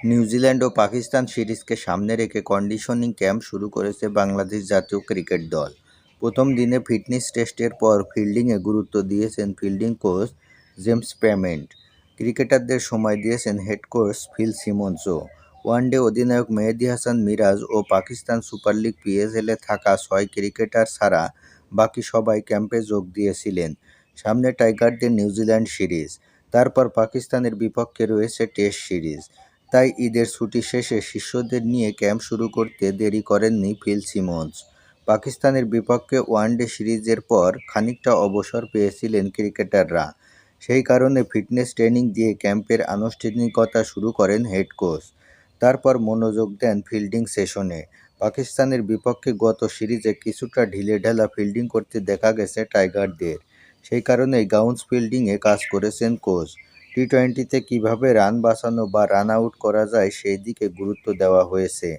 New Zealand ও পাকিস্তান সিরিজকে সামনে রেখে conditioning camp শুরু করেছে বাংলাদেশ জাতীয় ক্রিকেট দল। প্রথম দিনে ফিটনেস টেস্টের পর ফিল্ডিংয়ে গুরুত্ব দিয়েছেন ফিল্ডিং কোচ জেমস পেমেন্ট। ক্রিকেটারদের সময় দিয়েছেন হেড কোচ ফিল সিমন্সও। ওয়ানডে অধিনায়ক মেহেদী হাসান মিরাজ ও পাকিস্তান সুপার লিগ পিএসএলে থাকা ৬ ক্রিকেটার ছাড়া বাকি সবাই ক্যাম্পে যোগ দিয়েছিলেন। সামনে টাইগারদের নিউজিল্যান্ড সিরিজ, তারপর পাকিস্তানের বিপক্ষে রয়েছে টেস্ট সিরিজ। তাই ঈদের ছুটি শেষে শিষ্যদের নিয়ে ক্যাম্প শুরু করতে দেরি করেননি ফিল সিমন্স। পাকিস্তানের বিপক্ষে ওয়ানডে সিরিজের পর খানিকটা অবসর পেয়েছিলেন ক্রিকেটাররা। সেই কারণে ফিটনেস ট্রেনিং দিয়ে ক্যাম্পের আনুষ্ঠানিকতা শুরু করেন হেড কোচ। তারপর মনোযোগ দেন ফিল্ডিং সেশনে। পাকিস্তানের বিপক্ষে গত সিরিজে কিছুটা ঢিলেঢালা ফিল্ডিং করতে দেখা গেছে টাইগারদের। সেই কারণেই গাউন্স ফিল্ডিংয়ে কাজ করেছেন কোচ। টি-টোয়েন্টিতে কীভাবে রান বাঁচানো বা রান আউট করা যায় সেই দিকে গুরুত্ব দেওয়া হয়েছে।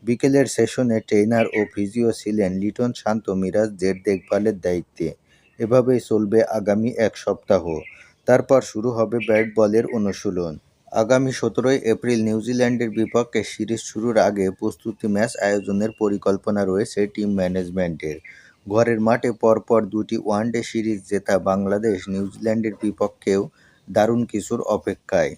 বিকেলের সেশনে ট্রেইনার ও ফিজিও ছিলেন লিটন শান্ত মিরাজদের দেখভালের দায়িত্বে। এভাবেই চলবে আগামী এক সপ্তাহ। তারপর শুরু হবে ব্যাট বলের অনুশীলন। আগামী ১৭ই এপ্রিল নিউজিল্যান্ডের বিপক্ষে সিরিজ শুরুর আগে প্রস্তুতি ম্যাচ আয়োজনের পরিকল্পনা রয়েছে টিম ম্যানেজমেন্টের। ঘরের মাঠে পরপর দুটি ওয়ানডে সিরিজ জেতা বাংলাদেশ নিউজিল্যান্ডের বিপক্ষেও দারুণ কিছুর অপেক্ষায়।